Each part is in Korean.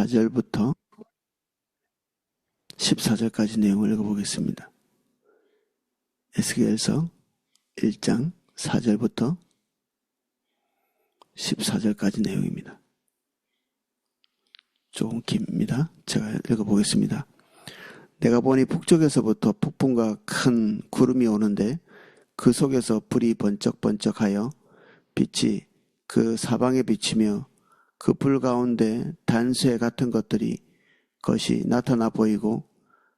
4절부터 14절까지 내용을 읽어보겠습니다. 에스겔서 1장 4절부터 14절까지 내용입니다. 조금 깁니다. 제가 읽어보겠습니다. 내가 보니 북쪽에서부터 폭풍과 큰 구름이 오는데 그 속에서 불이 번쩍번쩍하여 빛이 그 사방에 비치며 그 불 가운데 단쇠 같은 것이 나타나 보이고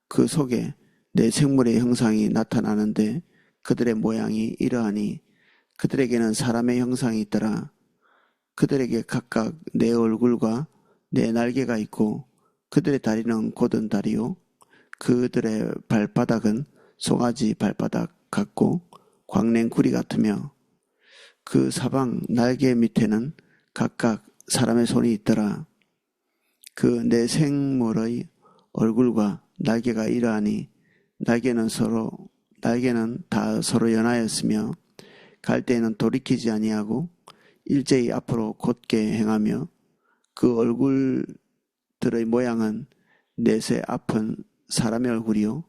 그 속에 네 생물의 형상이 나타나는데 그들의 모양이 이러하니 그들에게는 사람의 형상이 있더라. 그들에게 각각 네 얼굴과 네 날개가 있고 그들의 다리는 곧은 다리요 그들의 발바닥은 송아지 발바닥 같고 광랭구리 같으며 그 사방 날개 밑에는 각각 사람의 손이 있더라. 그 네 생물의 얼굴과 날개가 이러하니 날개는 다 서로 연하였으며 갈 때에는 돌이키지 아니하고 일제히 앞으로 곧게 행하며 그 얼굴들의 모양은 넷의 앞은 사람의 얼굴이요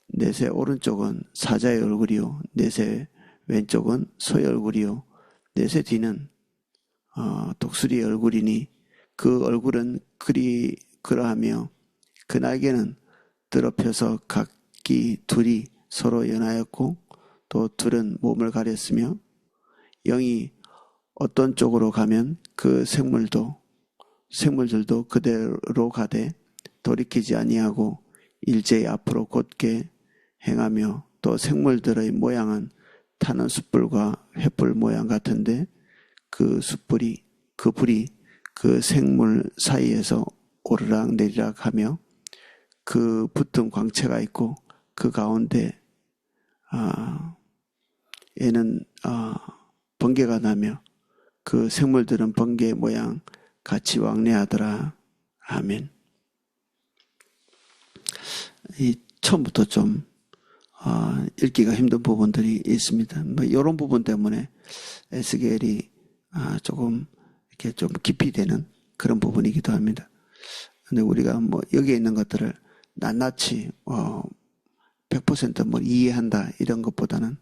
넷의 오른쪽은 사자의 얼굴이요 넷의 왼쪽은 소의 얼굴이요 넷의 뒤는 독수리의 얼굴이니 그 얼굴은 그러하며 그 날개는 더럽혀서 각기 둘이 서로 연하였고 또 둘은 몸을 가렸으며 영이 어떤 쪽으로 가면 그 생물들도 그대로 가되 돌이키지 아니하고 일제히 앞으로 곧게 행하며 또 생물들의 모양은 타는 숯불과 횃불 모양 같은데 그 불이 그 생물 사이에서 오르락 내리락 하며 그 붙은 광채가 있고 그 가운데 에는 번개가 나며 그 생물들은 번개 모양 같이 왕래하더라. 아멘. 이 처음부터 좀 읽기가 힘든 부분들이 있습니다. 이런 부분 때문에 에스겔이 조금 이렇게 좀 깊이 되는 그런 부분이기도 합니다. 근데 우리가 여기에 있는 것들을 낱낱이 100% 이해한다 이런 것보다는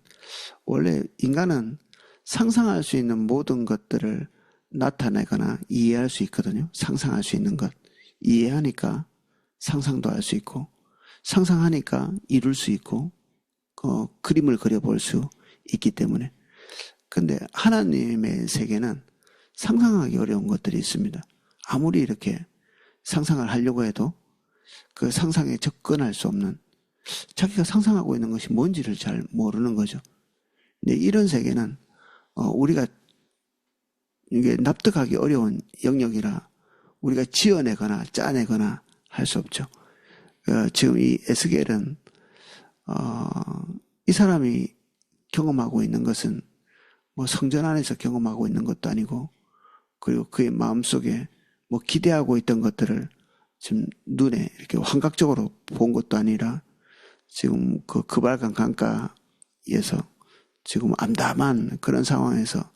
원래 인간은 상상할 수 있는 모든 것들을 나타내거나 이해할 수 있거든요. 상상할 수 있는 것. 이해하니까 상상도 할 수 있고 상상하니까 이룰 수 있고 그림을 그려볼 수 있기 때문에. 근데 하나님의 세계는 상상하기 어려운 것들이 있습니다. 아무리 이렇게 상상을 하려고 해도 그 상상에 접근할 수 없는 자기가 상상하고 있는 것이 뭔지를 잘 모르는 거죠. 근데 이런 세계는 우리가 이게 납득하기 어려운 영역이라 우리가 지어내거나 짜내거나 할 수 없죠. 지금 이 에스겔은 이 사람이 경험하고 있는 것은 성전 안에서 경험하고 있는 것도 아니고 그리고 그의 마음속에 기대하고 있던 것들을 지금 눈에 이렇게 환각적으로 본 것도 아니라 지금 그 급알간 강가에서 지금 암담한 그런 상황에서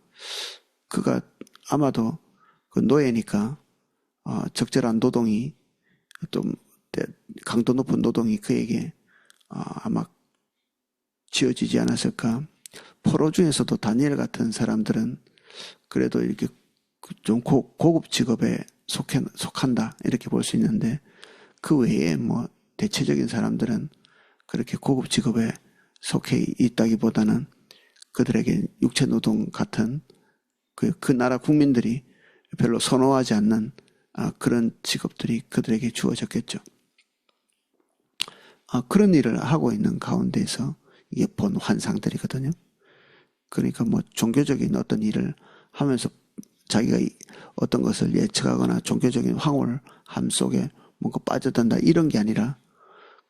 그가 아마도 그 노예니까 적절한 노동이 좀 강도 높은 노동이 그에게 아마 지어지지 않았을까. 포로 중에서도 다니엘 같은 사람들은 그래도 이렇게 좀 고급 직업에 속한다 이렇게 볼 수 있는데 그 외에 대체적인 사람들은 그렇게 고급 직업에 속해 있다기보다는 그들에게 육체 노동 같은 그 나라 국민들이 별로 선호하지 않는 그런 직업들이 그들에게 주어졌겠죠. 그런 일을 하고 있는 가운데서 이게 본 환상들이거든요. 그러니까 종교적인 어떤 일을 하면서 자기가 어떤 것을 예측하거나 종교적인 황홀함 속에 뭔가 빠져든다 이런 게 아니라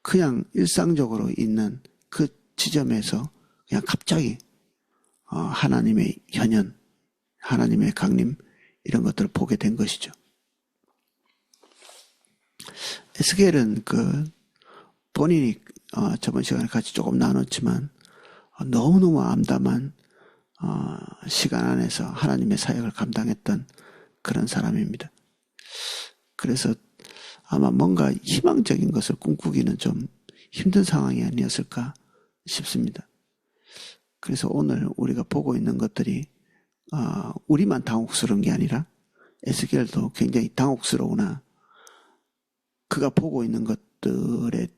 그냥 일상적으로 있는 그 지점에서 그냥 갑자기 하나님의 현현, 하나님의 강림 이런 것들을 보게 된 것이죠. 에스겔은 본인이 저번 시간에 같이 조금 나눴지만 너무너무 암담한 시간 안에서 하나님의 사역을 감당했던 그런 사람입니다. 그래서 아마 뭔가 희망적인 것을 꿈꾸기는 좀 힘든 상황이 아니었을까 싶습니다. 그래서 오늘 우리가 보고 있는 것들이 우리만 당혹스러운 게 아니라 에스겔도 굉장히 당혹스러우나 그가 보고 있는 것들의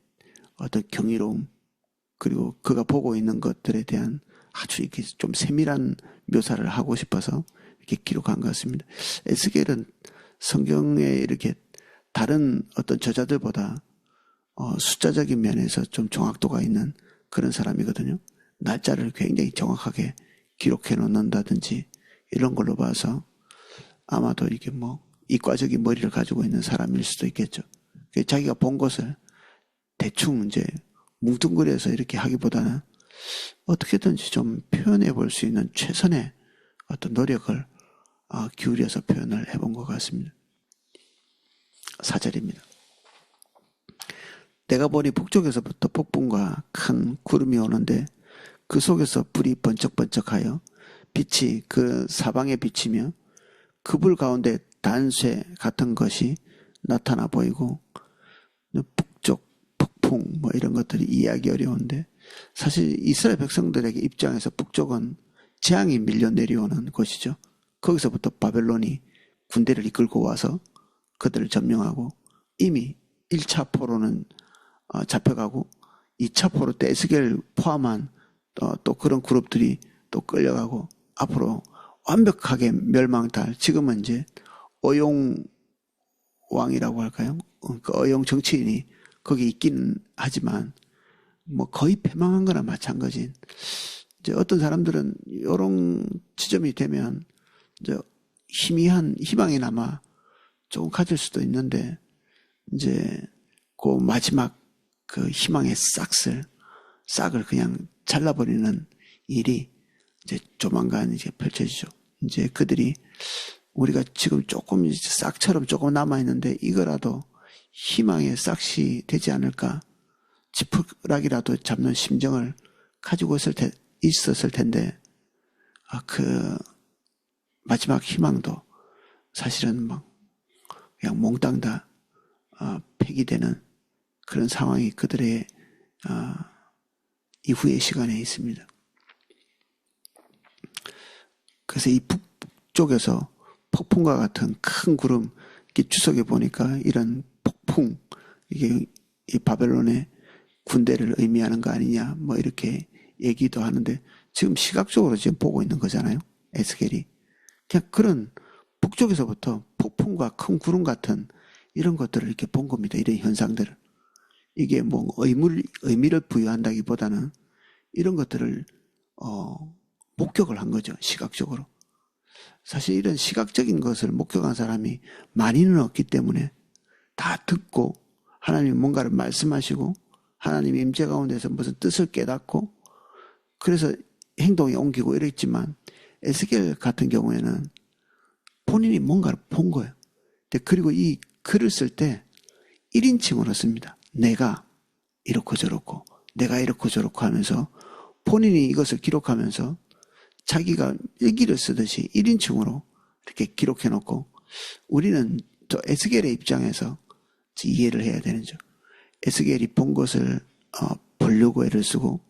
어떤 경이로움 그리고 그가 보고 있는 것들에 대한 아주 이렇게 좀 세밀한 묘사를 하고 싶어서 이렇게 기록한 것 같습니다. 에스겔은 성경에 이렇게 다른 어떤 저자들보다 숫자적인 면에서 좀 정확도가 있는 그런 사람이거든요. 날짜를 굉장히 정확하게 기록해 놓는다든지 이런 걸로 봐서 아마도 이게 뭐 이과적인 머리를 가지고 있는 사람일 수도 있겠죠. 자기가 본 것을 대충 이제 뭉뚱그려서 이렇게 하기보다는 어떻게든지 좀 표현해 볼 수 있는 최선의 어떤 노력을 기울여서 표현을 해본 것 같습니다. 4절입니다. 내가 보니 북쪽에서부터 폭풍과 큰 구름이 오는데 그 속에서 불이 번쩍번쩍하여 빛이 그 사방에 비치며 그 불 가운데 단쇠 같은 것이 나타나 보이고 북쪽 폭풍 뭐 이런 것들이 이해하기 어려운데 사실 이스라엘 백성들에게 입장에서 북쪽은 재앙이 밀려 내려오는 곳이죠. 거기서부터 바벨론이 군대를 이끌고 와서 그들을 점령하고 이미 1차 포로는 잡혀가고 2차 포로 때 에스겔 포함한 또 그런 그룹들이 또 끌려가고 앞으로 완벽하게 멸망탈 지금은 이제 어용 왕이라고 할까요? 그 어용 정치인이 거기 있기는 하지만 뭐 거의 패망한 거나 마찬가지인 이제 어떤 사람들은 이런 지점이 되면 이제 희미한 희망이나마 조금 가질 수도 있는데 이제 그 마지막 그 희망의 싹을 그냥 잘라버리는 일이 이제 조만간 이제 펼쳐지죠. 이제 그들이 우리가 지금 조금 이제 싹처럼 조금 남아있는데 이거라도 희망의 싹이 되지 않을까 지푸라기라도 잡는 심정을 가지고 있었을 텐데 그 마지막 희망도 사실은 막 그냥 몽땅 다 폐기되는 그런 상황이 그들의 이후의 시간에 있습니다. 그래서 이 북쪽에서 폭풍과 같은 큰 구름 이렇게 추석에 보니까 이런 폭풍 이게 이 바벨론의 군대를 의미하는 거 아니냐 뭐 이렇게 얘기도 하는데 지금 시각적으로 지금 보고 있는 거잖아요. 에스겔이 그냥 그런 북쪽에서부터 폭풍과 큰 구름 같은 이런 것들을 이렇게 본 겁니다. 이런 현상들을 이게 뭐 의미를 부여한다기보다는 이런 것들을 목격을 한 거죠. 시각적으로. 사실 이런 시각적인 것을 목격한 사람이 많이는 없기 때문에 다 듣고 하나님이 뭔가를 말씀하시고 하나님의 임재 가운데서 무슨 뜻을 깨닫고 그래서 행동에 옮기고 이랬지만 에스겔 같은 경우에는 본인이 뭔가를 본 거예요. 그리고 이 글을 쓸 때 1인칭으로 씁니다. 내가 이렇고 저렇고 내가 이렇고 저렇고 하면서 본인이 이것을 기록하면서 자기가 일기를 쓰듯이 1인칭으로 이렇게 기록해 놓고 우리는 또 에스겔의 입장에서 이해를 해야 되는죠. 에스겔이 본 것을 보려고 애를 쓰고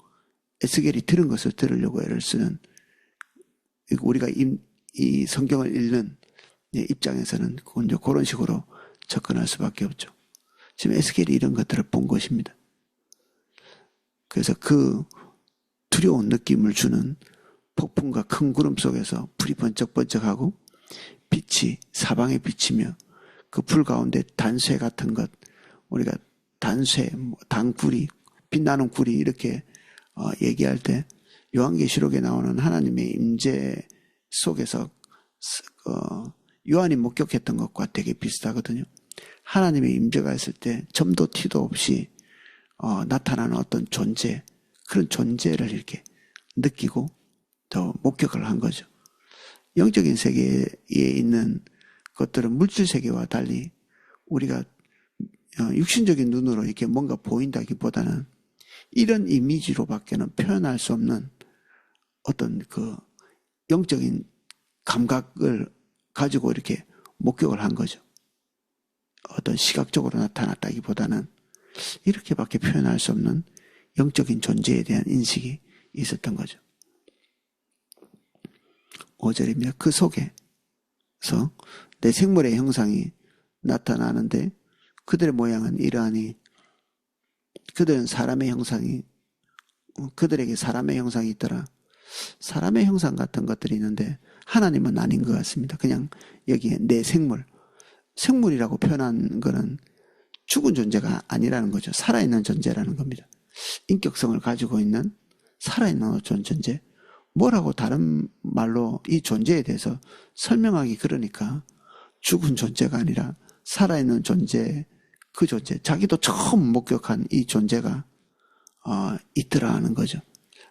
에스겔이 들은 것을 들으려고 애를 쓰는 우리가 이 성경을 읽는 입장에서는 그런 식으로 접근할 수밖에 없죠. 지금 에스겔이 이런 것들을 본 것입니다. 그래서 그 두려운 느낌을 주는 폭풍과 큰 구름 속에서 불이 번쩍번쩍하고 빛이 사방에 비치며 그 불 가운데 단쇠 같은 것 우리가 단쇠, 단구리, 빛나는 구리 이렇게 얘기할 때 요한계시록에 나오는 하나님의 임재 속에서 요한이 목격했던 것과 되게 비슷하거든요. 하나님의 임재가 있을 때 점도 티도 없이 나타나는 어떤 존재 그런 존재를 이렇게 느끼고 더 목격을 한 거죠. 영적인 세계에 있는 것들은 물질 세계와 달리 우리가 육신적인 눈으로 이렇게 뭔가 보인다기보다는 이런 이미지로밖에는 표현할 수 없는 어떤 그 영적인 감각을 가지고 이렇게 목격을 한 거죠. 어떤 시각적으로 나타났다기보다는 이렇게밖에 표현할 수 없는 영적인 존재에 대한 인식이 있었던 거죠. 5절입니다. 그 속에서 내 생물의 형상이 나타나는데 그들의 모양은 이러하니 그들은 사람의 형상이 그들에게 사람의 형상이 있더라. 사람의 형상 같은 것들이 있는데 하나님은 아닌 것 같습니다. 그냥 여기에 내 생물이라고 표현한 거는 죽은 존재가 아니라는 거죠. 살아있는 존재라는 겁니다. 인격성을 가지고 있는 살아있는 어떤 존재. 뭐라고 다른 말로 이 존재에 대해서 설명하기 그러니까 죽은 존재가 아니라 살아있는 존재, 그 존재, 자기도 처음 목격한 이 존재가 있더라 하는 거죠.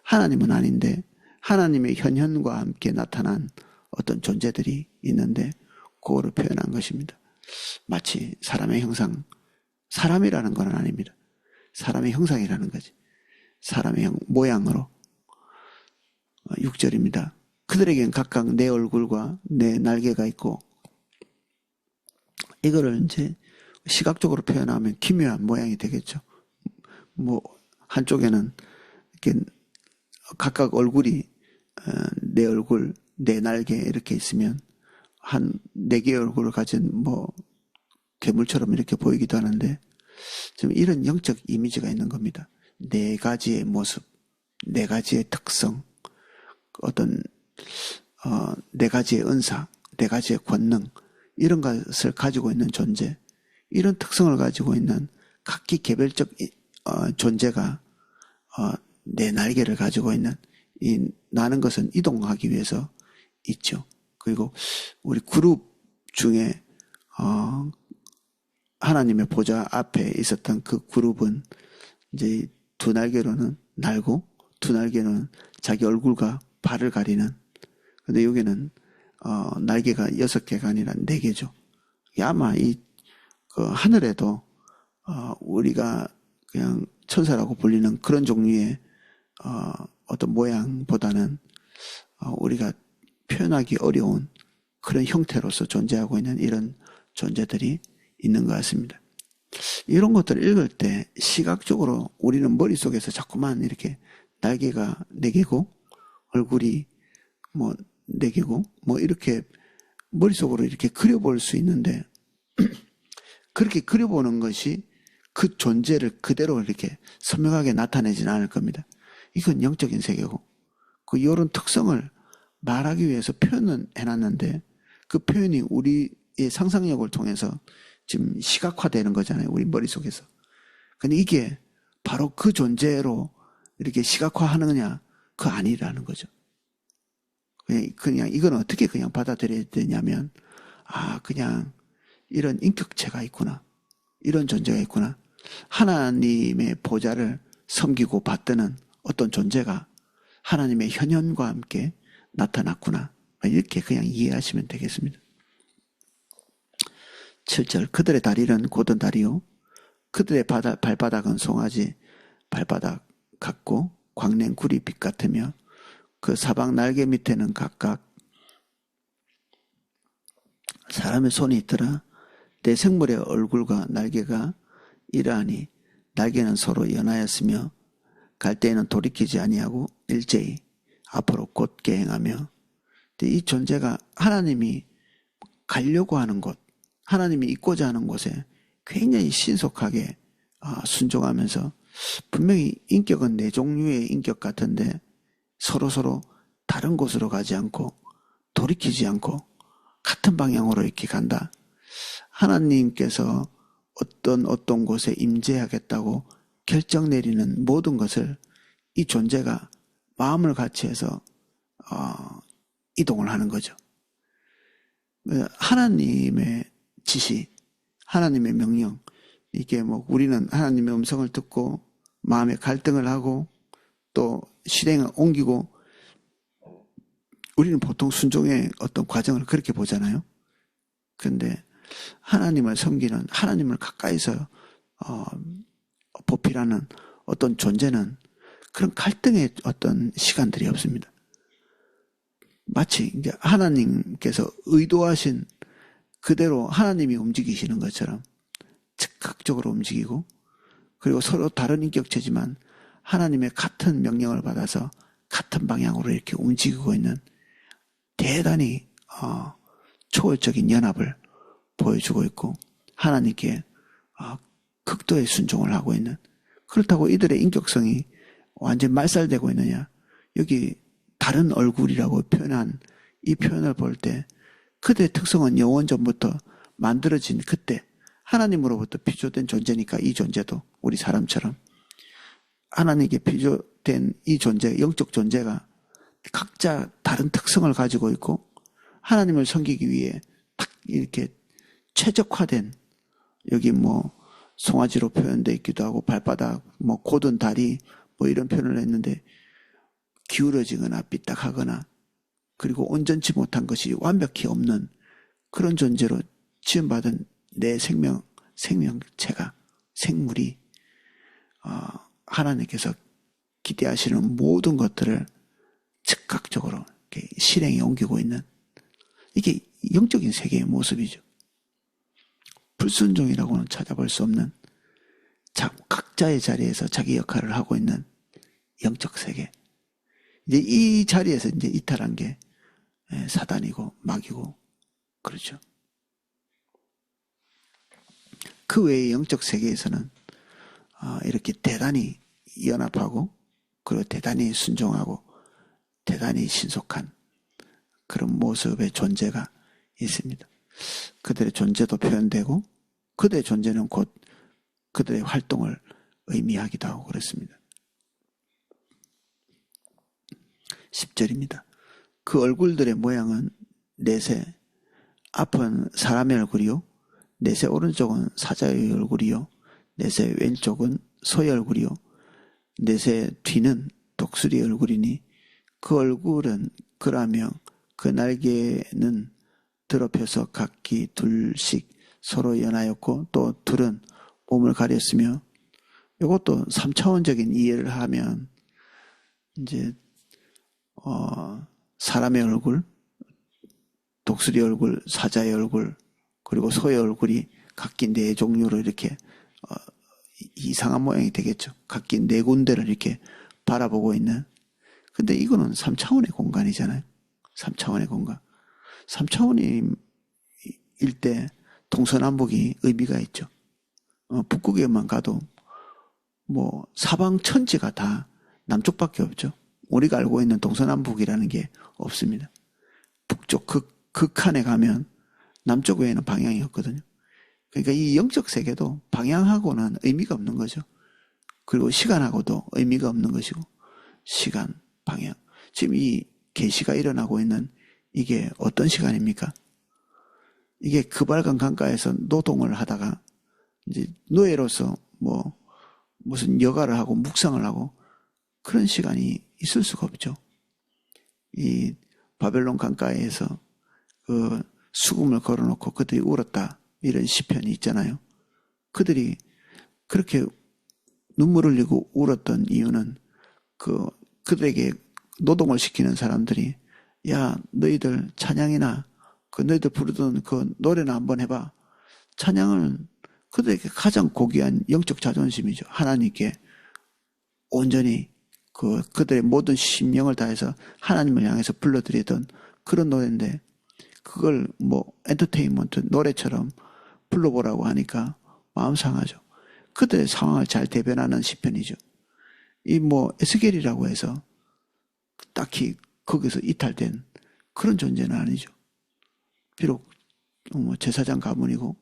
하나님은 아닌데 하나님의 현현과 함께 나타난 어떤 존재들이 있는데 그거를 표현한 것입니다. 마치 사람의 형상, 사람이라는 건 아닙니다. 사람의 형상이라는 거지. 사람의 모양으로. 6절입니다. 그들에겐 각각 내 얼굴과 내 날개가 있고 이거를 이제 시각적으로 표현하면 기묘한 모양이 되겠죠. 뭐 한쪽에는 이렇게 각각 얼굴이 내 얼굴, 내 날개 이렇게 있으면 한 4개의 얼굴을 가진 뭐 괴물처럼 이렇게 보이기도 하는데 지금 이런 영적 이미지가 있는 겁니다. 4가지의 모습, 4가지의 특성, 어떤 4가지의 은사, 4가지의 권능 이런 것을 가지고 있는 존재, 이런 특성을 가지고 있는 각기 개별적 존재가 내 날개를 가지고 있는 이 나는 것은 이동하기 위해서 있죠. 그리고 우리 그룹 중에 하나님의 보좌 앞에 있었던 그 그룹은 이제 2날개로는 날고 2날개는 자기 얼굴과 발을 가리는. 근데 여기는 날개가 6개가 아니라 4개죠. 아마 그 하늘에도 우리가 그냥 천사라고 불리는 그런 종류의 어떤 모양보다는 우리가 표현하기 어려운 그런 형태로서 존재하고 있는 이런 존재들이 있는 것 같습니다. 이런 것들을 읽을 때 시각적으로 우리는 머릿속에서 자꾸만 이렇게 날개가 4개고 얼굴이 뭐 4개고 뭐 이렇게 머릿속으로 이렇게 그려볼 수 있는데 그렇게 그려보는 것이 그 존재를 그대로 이렇게 선명하게 나타내지는 않을 겁니다. 이건 영적인 세계고 그 이런 특성을 말하기 위해서 표현은 해놨는데 그 표현이 우리의 상상력을 통해서 지금 시각화되는 거잖아요. 우리 머릿속에서. 근데 이게 바로 그 존재로 이렇게 시각화하느냐 그거 아니라는 거죠. 그냥 이건 어떻게 그냥 받아들여야 되냐면 그냥 이런 인격체가 있구나. 이런 존재가 있구나. 하나님의 보좌를 섬기고 받드는 어떤 존재가 하나님의 현현과 함께 나타났구나. 이렇게 그냥 이해하시면 되겠습니다. 7절 그들의 다리는 곧은 다리요 그들의 발바닥은 송아지 발바닥 같고 광낸 구리 빛 같으며 그 사방 날개 밑에는 각각 사람의 손이 있더라. 내 생물의 얼굴과 날개가 이러하니 날개는 서로 연하였으며 갈 때에는 돌이키지 아니하고 일제히 앞으로 곧게 행하며 이 존재가 하나님이 가려고 하는 곳 하나님이 있고자 하는 곳에 굉장히 신속하게 순종하면서 분명히 인격은 4종류의 인격 같은데 서로 다른 곳으로 가지 않고 돌이키지 않고 같은 방향으로 이렇게 간다. 하나님께서 어떤 곳에 임재하겠다고 결정 내리는 모든 것을 이 존재가 마음을 같이 해서 이동을 하는 거죠. 하나님의 지시, 하나님의 명령, 이게 뭐 우리는 하나님의 음성을 듣고 마음의 갈등을 하고 또 실행을 옮기고 우리는 보통 순종의 어떤 과정을 그렇게 보잖아요. 그런데 하나님을 섬기는 하나님을 가까이서 보필하는 어떤 존재는 그런 갈등의 어떤 시간들이 없습니다. 마치 이제 하나님께서 의도하신 그대로 하나님이 움직이시는 것처럼 즉각적으로 움직이고, 그리고 서로 다른 인격체지만 하나님의 같은 명령을 받아서 같은 방향으로 이렇게 움직이고 있는 대단히 초월적인 연합을 보여주고 있고, 하나님께 극도의 순종을 하고 있는, 그렇다고 이들의 인격성이 완전 말살되고 있느냐? 여기 다른 얼굴이라고 표현한 이 표현을 볼 때 그들의 특성은 영원 전부터 만들어진 그때 하나님으로부터 피조된 존재니까, 이 존재도 우리 사람처럼 하나님께 피조된 이 존재, 영적 존재가 각자 다른 특성을 가지고 있고, 하나님을 섬기기 위해 딱 이렇게 최적화된, 여기 뭐 송아지로 표현되어 있기도 하고 발바닥, 뭐 곧은 다리, 뭐 이런 표현을 했는데, 기울어지거나 삐딱하거나 그리고 온전치 못한 것이 완벽히 없는 그런 존재로 지음받은 내 생명체가, 생물이 하나님께서 기대하시는 모든 것들을 즉각적으로 이렇게 실행에 옮기고 있는, 이게 영적인 세계의 모습이죠. 불순종이라고는 찾아볼 수 없는 각자의 자리에서 자기 역할을 하고 있는 영적 세계. 이제 이 자리에서 이제 이탈한 게 사단이고 마귀고 그렇죠. 그 외의 영적 세계에서는 이렇게 대단히 연합하고, 그리고 대단히 순종하고 대단히 신속한 그런 모습의 존재가 있습니다. 그들의 존재도 표현되고, 그들의 존재는 곧 그들의 활동을 의미하기도 하고 그렇습니다. 10절입니다. 그 얼굴들의 모양은 넷의 앞은 사람의 얼굴이요, 넷의 오른쪽은 사자의 얼굴이요, 넷의 왼쪽은 소의 얼굴이요, 넷의 뒤는 독수리의 얼굴이니, 그 얼굴은 그라며 그 날개는 더럽혀서 각기 둘씩 서로 연하였고, 또 둘은 몸을 가렸으며, 이것도 3차원적인 이해를 하면 이제 사람의 얼굴, 독수리 얼굴, 사자의 얼굴, 그리고 소의 얼굴이 각기 네 종류로 이렇게 이상한 모양이 되겠죠. 각기 네 군데를 이렇게 바라보고 있는. 근데 이거는 3차원의 공간이잖아요. 3차원의 공간. 3차원일 때 동서남북이 의미가 있죠. 북극에만 가도 뭐 사방 천지가 다 남쪽밖에 없죠. 우리가 알고 있는 동서남북이라는 게 없습니다. 북쪽 극한에 가면 남쪽 외에는 방향이 없거든요. 그러니까 이 영적 세계도 방향하고는 의미가 없는 거죠. 그리고 시간하고도 의미가 없는 것이고, 시간, 방향. 지금 이 계시가 일어나고 있는 이게 어떤 시간입니까? 이게 그발강 강가에서 노동을 하다가 이제 노예로서 뭐 무슨 여가를 하고 묵상을 하고 그런 시간이 있을 수가 없죠. 이 바벨론 강가에서 그 수금을 걸어놓고 그들이 울었다, 이런 시편이 있잖아요. 그들이 그렇게 눈물 흘리고 울었던 이유는 그들에게 노동을 시키는 사람들이, 야, 너희들 찬양이나 너희들 부르던 그 노래나 한번 해봐. 찬양은 그들에게 가장 고귀한 영적 자존심이죠. 하나님께 온전히 그들의 모든 심령을 다해서 하나님을 향해서 불러드리던 그런 노래인데, 그걸 뭐 엔터테인먼트 노래처럼 불러보라고 하니까 마음 상하죠. 그들의 상황을 잘 대변하는 시편이죠. 이 뭐 에스겔이라고 해서 딱히 거기서 이탈된 그런 존재는 아니죠. 비록 뭐 제사장 가문이고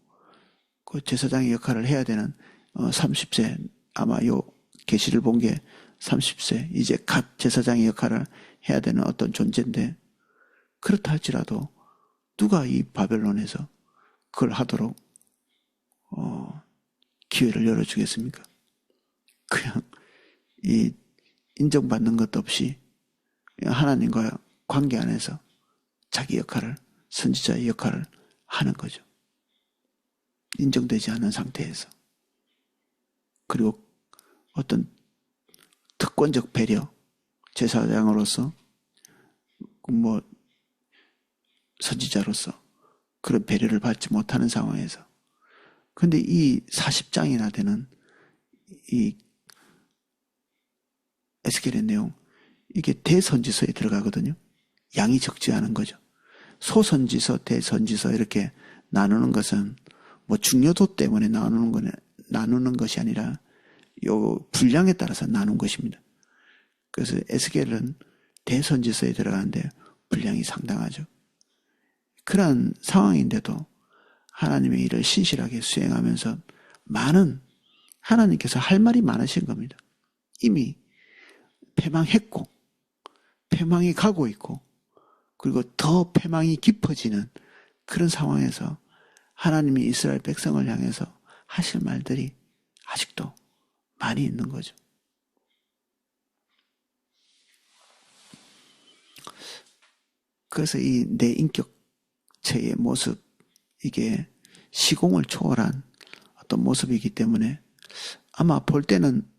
그 제사장의 역할을 해야 되는 30세, 아마 요 계시를 본 게 30세 이제 갓 제사장의 역할을 해야 되는 어떤 존재인데, 그렇다 할지라도 누가 이 바벨론에서 그걸 하도록 기회를 열어주겠습니까? 그냥 이 인정받는 것도 없이 하나님과 관계 안에서 자기 역할을, 선지자의 역할을 하는 거죠. 인정되지 않은 상태에서. 그리고 어떤 특권적 배려, 제사장으로서 뭐 선지자로서 그런 배려를 받지 못하는 상황에서 근데 이 40장이나 되는 이 에스겔의 내용, 이게 대선지서에 들어가거든요. 양이 적지 않은 거죠. 소선지서, 대선지서 이렇게 나누는 것은 뭐 중요도 때문에 나누는 것이 아니라 요 분량에 따라서 나눈 것입니다. 그래서 에스겔은 대선지서에 들어가는데 분량이 상당하죠. 그러한 상황인데도 하나님의 일을 신실하게 수행하면서 많은 하나님께서 할 말이 많으신 겁니다. 이미 패망했고 패망이 가고 있고 그리고 더 패망이 깊어지는 그런 상황에서 하나님이 이스라엘 백성을 향해서 하실 말들이 아직도 많이 있는 거죠. 그래서 이 내 인격체의 모습, 이게 시공을 초월한 어떤 모습이기 때문에 아마 볼 때는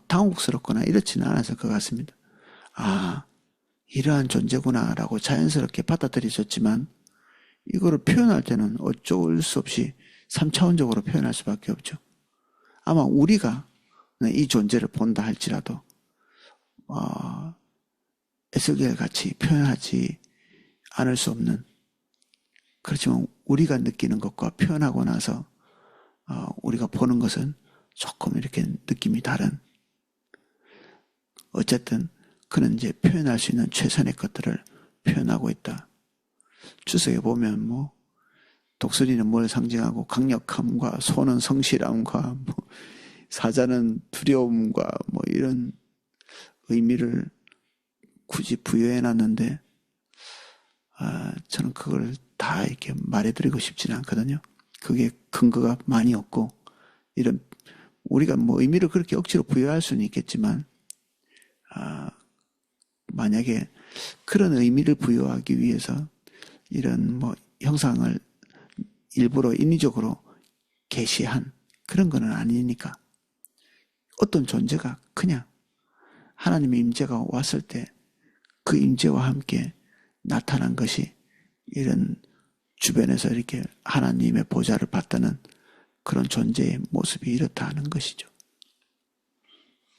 당혹스럽거나 이렇지는 않았을 것 같습니다. 아, 이러한 존재구나라고 자연스럽게 받아들여졌지만 이거를 표현할 때는 어쩔 수 없이 3차원적으로 표현할 수밖에 없죠. 아마 우리가 이 존재를 본다 할지라도 에스겔 같이 표현하지 않을 수 없는, 그렇지만 우리가 느끼는 것과 표현하고 나서 우리가 보는 것은 조금 이렇게 느낌이 다른, 어쨌든 그는 이제 표현할 수 있는 최선의 것들을 표현하고 있다. 주석에 보면 뭐 독수리는 뭘 상징하고 강력함과 소는 성실함과 뭐 사자는 두려움과 뭐 이런 의미를 굳이 부여해 놨는데 저는 그걸 다 이렇게 말해드리고 싶지는 않거든요. 그게 근거가 많이 없고, 이런 우리가 뭐 의미를 그렇게 억지로 부여할 수는 있겠지만 만약에 그런 의미를 부여하기 위해서 이런 뭐 형상을 일부러 인위적으로 계시한 그런 거는 아니니까, 어떤 존재가 그냥 하나님의 임재가 왔을 때 그 임재와 함께 나타난 것이 이런 주변에서 이렇게 하나님의 보좌를 받드는 그런 존재의 모습이 이렇다 하는 것이죠.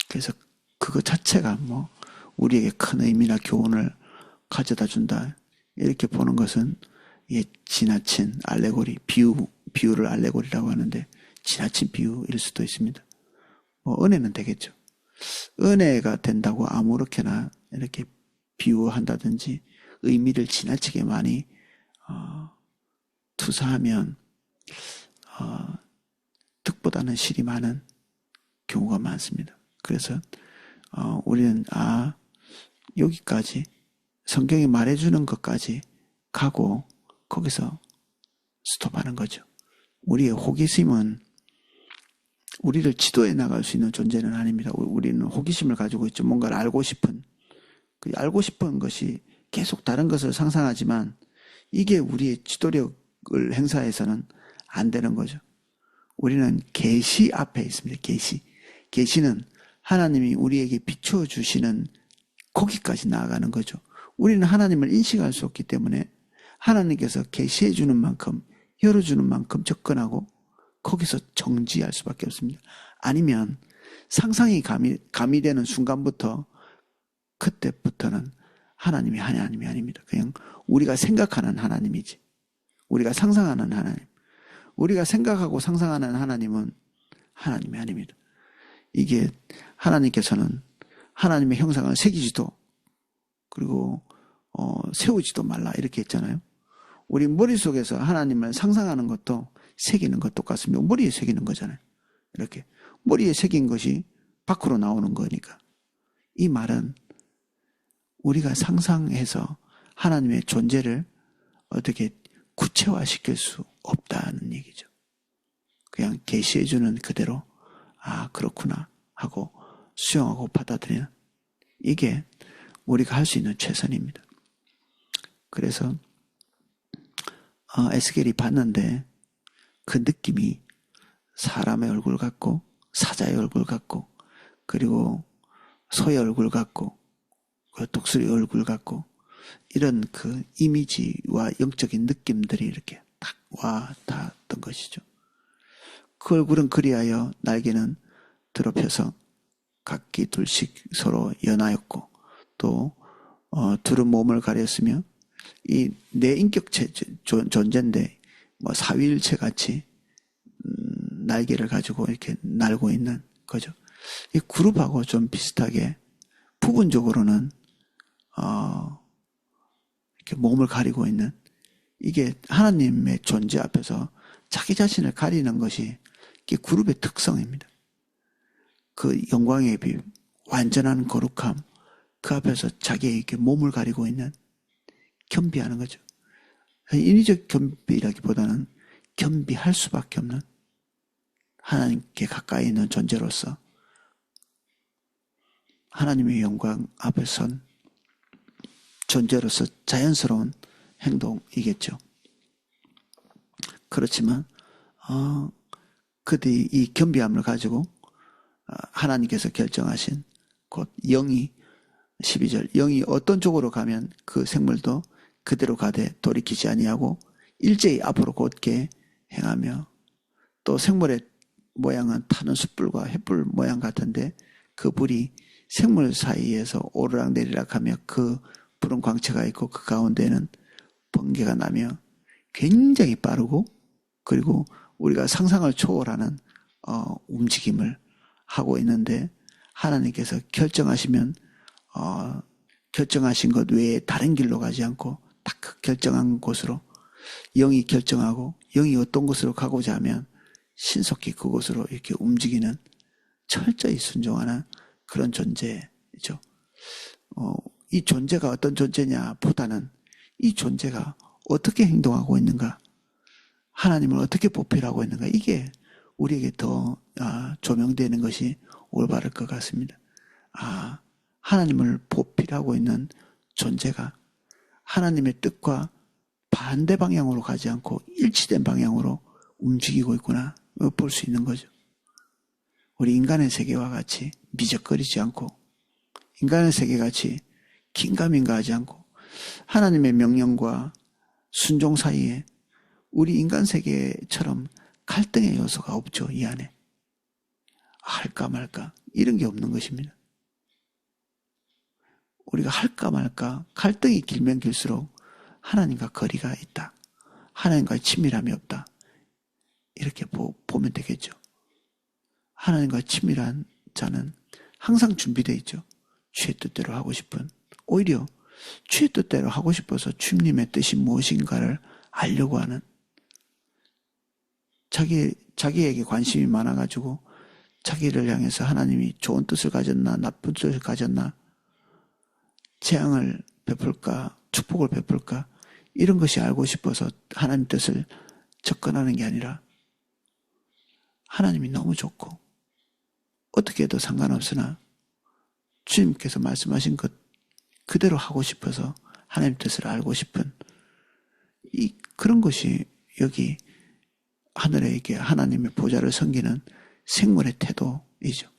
그래서 그거 자체가 뭐 우리에게 큰 의미나 교훈을 가져다 준다 이렇게 보는 것은 지나친 알레고리, 비유를 알레고리라고 하는데 지나친 비유일 수도 있습니다. 뭐 은혜는 되겠죠. 은혜가 된다고 아무렇게나 이렇게 비유한다든지 의미를 지나치게 많이 투사하면 득보다는 실이 많은 경우가 많습니다. 그래서 우리는 여기까지 성경이 말해주는 것까지 가고 거기서 스톱하는 거죠. 우리의 호기심은 우리를 지도해 나갈 수 있는 존재는 아닙니다. 우리는 호기심을 가지고 있죠. 뭔가를 알고 싶은, 그 알고 싶은 것이 계속 다른 것을 상상하지만 이게 우리의 지도력을 행사해서는 안 되는 거죠. 우리는 계시 앞에 있습니다. 계시는 하나님이 우리에게 비추어 주시는 거기까지 나아가는 거죠. 우리는 하나님을 인식할 수 없기 때문에 하나님께서 계시해 주는 만큼, 열어주는 만큼 접근하고 거기서 정지할 수밖에 없습니다. 아니면 상상이 가미되는 순간부터, 그때부터는 하나님이 아닙니다. 그냥 우리가 생각하는 하나님이지. 우리가 상상하는 하나님. 우리가 생각하고 상상하는 하나님은 하나님이 아닙니다. 이게 하나님께서는 하나님의 형상을 새기지도 그리고 세우지도 말라 이렇게 했잖아요. 우리 머릿속에서 하나님을 상상하는 것도 새기는 것 똑같습니다. 머리에 새기는 거잖아요. 이렇게 머리에 새긴 것이 밖으로 나오는 거니까. 이 말은 우리가 상상해서 하나님의 존재를 어떻게 구체화시킬 수 없다는 얘기죠. 그냥 계시해주는 그대로 그렇구나 하고 수용하고 받아들이는, 이게 우리가 할 수 있는 최선입니다. 그래서 에스겔이 봤는데 그 느낌이 사람의 얼굴 같고 사자의 얼굴 같고 그리고 소의 얼굴 같고 독수리 얼굴 같고 이런 그 이미지와 영적인 느낌들이 이렇게 딱 와 닿았던 것이죠. 그 얼굴은 그리하여 날개는 드럽혀서 각기 둘씩 서로 연하였고 또 둘은 몸을 가렸으며 이 내 인격체 존재인데 뭐 사위일체 같이 날개를 가지고 이렇게 날고 있는 거죠. 이 그룹하고 좀 비슷하게 부분적으로는 이렇게 몸을 가리고 있는 이게 하나님의 존재 앞에서 자기 자신을 가리는 것이 이게 그룹의 특성입니다. 그 영광의 빛, 완전한 거룩함, 그 앞에서 자기의 이렇게 몸을 가리고 있는 겸비하는 거죠. 인위적 겸비라기보다는 겸비할 수밖에 없는 하나님께 가까이 있는 존재로서 하나님의 영광 앞에 선 존재로서 자연스러운 행동이겠죠. 그렇지만 그들이 이 겸비함을 가지고 하나님께서 결정하신 곧 영이 12절 영이 어떤 쪽으로 가면 그 생물도 그대로 가되 돌이키지 아니하고 일제히 앞으로 곧게 행하며 또 생물의 모양은 타는 숯불과 횃불 모양 같은데 그 불이 생물 사이에서 오르락내리락하며 그 푸른 광채가 있고 그 가운데는 번개가 나며 굉장히 빠르고 그리고 우리가 상상을 초월하는 움직임을 하고 있는데 하나님께서 결정하시면 결정하신 것 외에 다른 길로 가지 않고 딱 그 결정한 곳으로 영이 결정하고 영이 어떤 곳으로 가고자 하면 신속히 그곳으로 이렇게 움직이는 철저히 순종하는 그런 존재죠. 이 존재가 어떤 존재냐 보다는 이 존재가 어떻게 행동하고 있는가 하나님을 어떻게 보필하고 있는가 이게 우리에게 더 조명되는 것이 올바를 것 같습니다. 하나님을 보필하고 있는 존재가 하나님의 뜻과 반대 방향으로 가지 않고 일치된 방향으로 움직이고 있구나 볼 수 있는 거죠. 우리 인간의 세계와 같이 미적거리지 않고 인간의 세계같이 긴가민가하지 않고 하나님의 명령과 순종 사이에 우리 인간 세계처럼 갈등의 요소가 없죠. 이 안에 할까 말까 이런 게 없는 것입니다. 우리가 할까 말까 갈등이 길면 길수록 하나님과 거리가 있다. 하나님과의 친밀함이 없다. 이렇게 보면 되겠죠. 하나님과 친밀한 자는 항상 준비되어 있죠. 주의 뜻대로 하고 싶은 오히려 주의 뜻대로 하고 싶어서 주님의 뜻이 무엇인가를 알려고 하는 자기에게 관심이 많아가지고 자기를 향해서 하나님이 좋은 뜻을 가졌나 나쁜 뜻을 가졌나 재앙을 베풀까 축복을 베풀까 이런 것이 알고 싶어서 하나님 뜻을 접근하는 게 아니라 하나님이 너무 좋고 어떻게 해도 상관없으나 주님께서 말씀하신 것 그대로 하고 싶어서 하나님 뜻을 알고 싶은 그런 것이 여기 하늘에 이렇게 하나님의 보좌를 섬기는 생물의 태도이죠.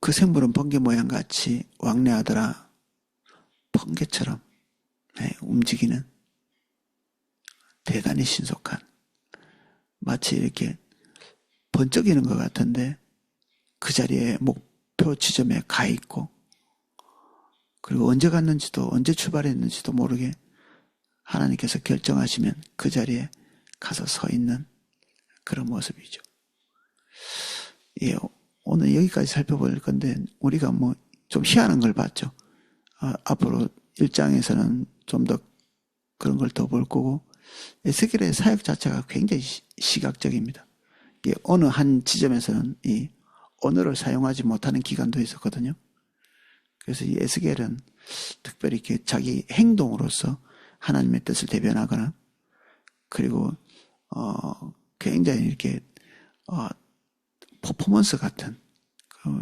그 생물은 번개 모양같이 왕래하더라. 번개처럼 움직이는 대단히 신속한 마치 이렇게 번쩍이는 것 같은데 그 자리에 목표 지점에 가 있고 그리고 언제 갔는지도 언제 출발했는지도 모르게 하나님께서 결정하시면 그 자리에 가서 서 있는 그런 모습이죠. 예, 오늘 여기까지 살펴볼 건데 우리가 뭐 좀 희한한 걸 봤죠. 앞으로 1장에서는 좀 더 그런 걸 더 볼 거고 에스겔의 사역 자체가 굉장히 시각적입니다. 어느 한 지점에서는 이 언어를 사용하지 못하는 기간도 있었거든요. 그래서 이 에스겔은 특별히 이렇게 자기 행동으로서 하나님의 뜻을 대변하거나 그리고 굉장히 이렇게 퍼포먼스 같은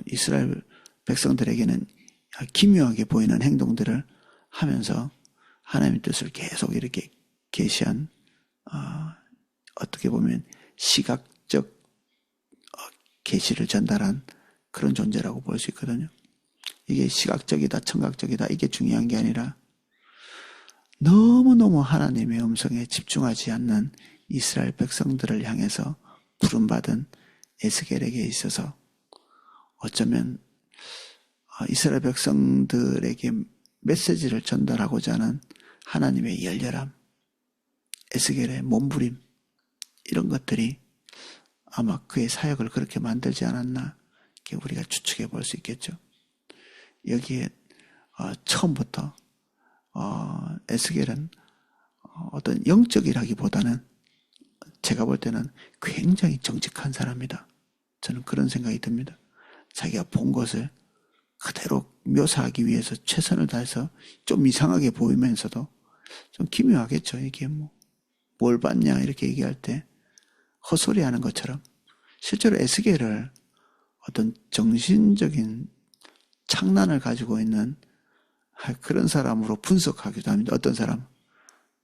이스라엘 백성들에게는 기묘하게 보이는 행동들을 하면서 하나님의 뜻을 계속 이렇게 계시한 어떻게 보면 시각적 계시를 전달한 그런 존재라고 볼 수 있거든요. 이게 시각적이다 청각적이다 이게 중요한 게 아니라 너무너무 하나님의 음성에 집중하지 않는 이스라엘 백성들을 향해서 부름받은 에스겔에게 있어서 어쩌면 이스라엘 백성들에게 메시지를 전달하고자 하는 하나님의 열렬함, 에스겔의 몸부림, 이런 것들이 아마 그의 사역을 그렇게 만들지 않았나, 이렇게 우리가 추측해 볼 수 있겠죠. 여기에 처음부터 에스겔은 어떤 영적이라기보다는 제가 볼 때는 굉장히 정직한 사람이다. 저는 그런 생각이 듭니다. 자기가 본 것을 그대로 묘사하기 위해서 최선을 다해서 좀 이상하게 보이면서도 좀 기묘하겠죠. 이게 뭘 봤냐 이렇게 얘기할 때 헛소리 하는 것처럼 실제로 에스겔을 어떤 정신적인 착란을 가지고 있는 그런 사람으로 분석하기도 합니다. 어떤 사람,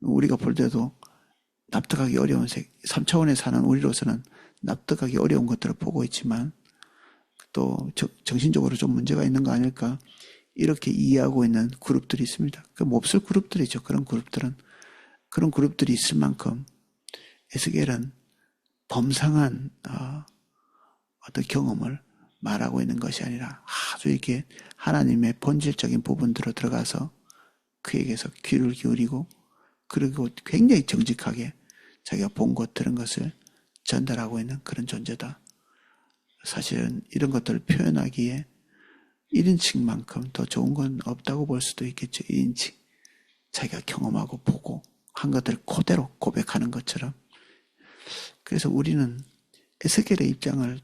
우리가 볼 때도 납득하기 어려운 3차원에 사는 우리로서는 납득하기 어려운 것들을 보고 있지만 또 정신적으로 좀 문제가 있는 거 아닐까 이렇게 이해하고 있는 그룹들이 있습니다. 그 몹쓸 그룹들이죠. 그런 그룹들이 있을 만큼 에스겔은 범상한 어떤 경험을 말하고 있는 것이 아니라 아주 이렇게 하나님의 본질적인 부분들로 들어가서 그에게서 귀를 기울이고 그리고 굉장히 정직하게 자기가 본 것 들은 것을 전달하고 있는 그런 존재다. 사실은 이런 것들을 표현하기에 1인칭만큼 더 좋은 건 없다고 볼 수도 있겠죠. 1인칭. 자기가 경험하고 보고 한 것들을 그대로 고백하는 것처럼. 그래서 우리는 에스겔의 입장을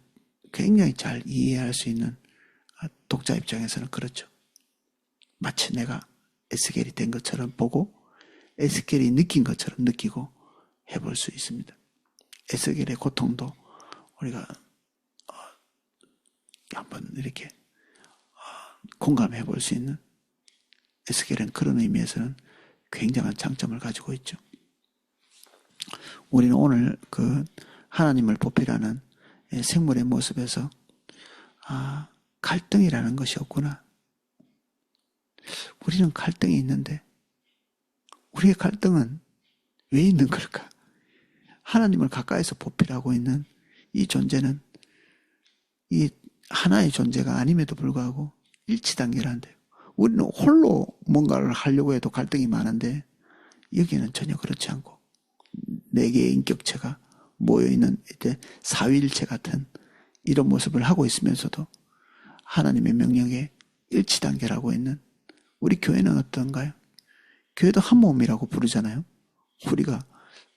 굉장히 잘 이해할 수 있는 독자 입장에서는 그렇죠. 마치 내가 에스겔이 된 것처럼 보고 에스겔이 느낀 것처럼 느끼고 해볼 수 있습니다. 에스겔의 고통도 우리가 한번 이렇게 공감해 볼 수 있는, 에스겔은 그런 의미에서는 굉장한 장점을 가지고 있죠. 우리는 오늘 그 하나님을 보필하는 생물의 모습에서 갈등이라는 것이 없구나. 우리는 갈등이 있는데 우리의 갈등은 왜 있는 걸까? 하나님을 가까이서 보필하고 있는 이 존재는 이 하나의 존재가 아님에도 불구하고 일치단계라는데요. 우리는 홀로 뭔가를 하려고 해도 갈등이 많은데 여기에는 전혀 그렇지 않고 네 개의 인격체가 모여있는 이때 사위일체 같은 이런 모습을 하고 있으면서도 하나님의 명령에 일치단계라고 있는, 우리 교회는 어떤가요? 교회도 한 몸이라고 부르잖아요. 우리가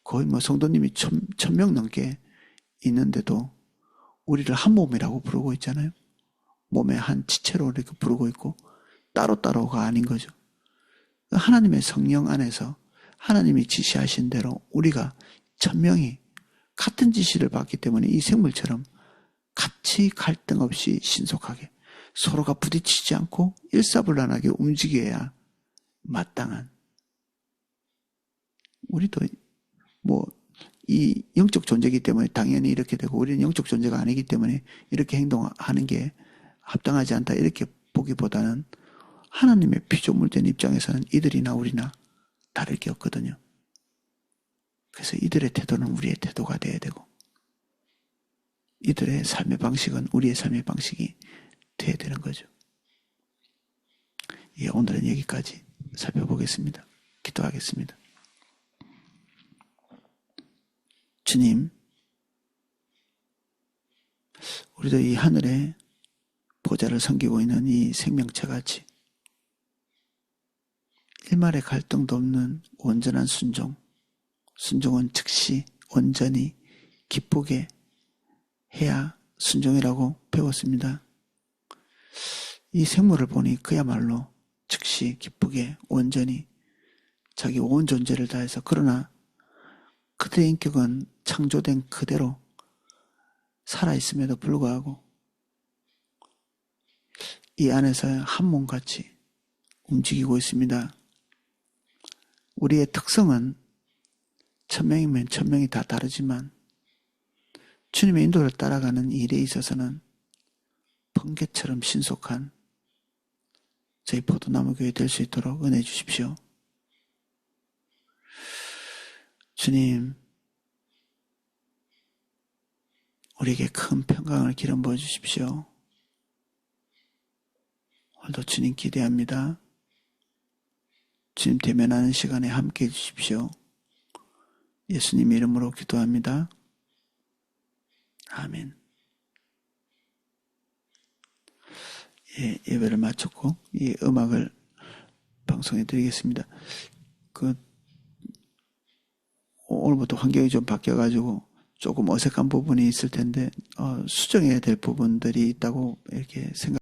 거의 성도님이 1000명 넘게 있는데도 우리를 한 몸이라고 부르고 있잖아요. 몸의 한 지체로 이렇게 부르고 있고 따로따로가 아닌 거죠. 하나님의 성령 안에서 하나님이 지시하신 대로 우리가 1000명이 같은 지시를 받기 때문에 이 생물처럼 같이 갈등 없이 신속하게 서로가 부딪히지 않고 일사불란하게 움직여야 마땅한, 우리도 이 영적 존재이기 때문에 당연히 이렇게 되고 우리는 영적 존재가 아니기 때문에 이렇게 행동하는 게 합당하지 않다 이렇게 보기보다는 하나님의 피조물된 입장에서는 이들이나 우리나 다를 게 없거든요. 그래서 이들의 태도는 우리의 태도가 돼야 되고 이들의 삶의 방식은 우리의 삶의 방식이 돼야 되는 거죠. 예, 오늘은 여기까지 살펴보겠습니다. 기도하겠습니다. 주님, 우리도 이 하늘에 보좌를 섬기고 있는 이 생명체같이 일말의 갈등도 없는 온전한 순종, 순종은 즉시 온전히 기쁘게 해야 순종이라고 배웠습니다. 이 생물을 보니 그야말로 즉시 기쁘게 온전히 자기 온 존재를 다해서, 그러나 그들의 인격은 창조된 그대로 살아있음에도 불구하고 이 안에서 한 몸같이 움직이고 있습니다. 우리의 특성은 1000명이면 1000명이 다 다르지만 주님의 인도를 따라가는 일에 있어서는 번개처럼 신속한 저희 포도나무 교회 될 수 있도록 은혜 주십시오. 주님, 우리에게 큰 평강을 기름 부어 주십시오. 오늘도 주님 기대합니다. 주님 대면하는 시간에 함께 해주십시오. 예수님 이름으로 기도합니다. 아멘. 예, 예배를 마쳤고 이 음악을 방송해 드리겠습니다. 오늘부터 환경이 좀 바뀌어가지고 조금 어색한 부분이 있을 텐데 수정해야 될 부분들이 있다고 이렇게 생각.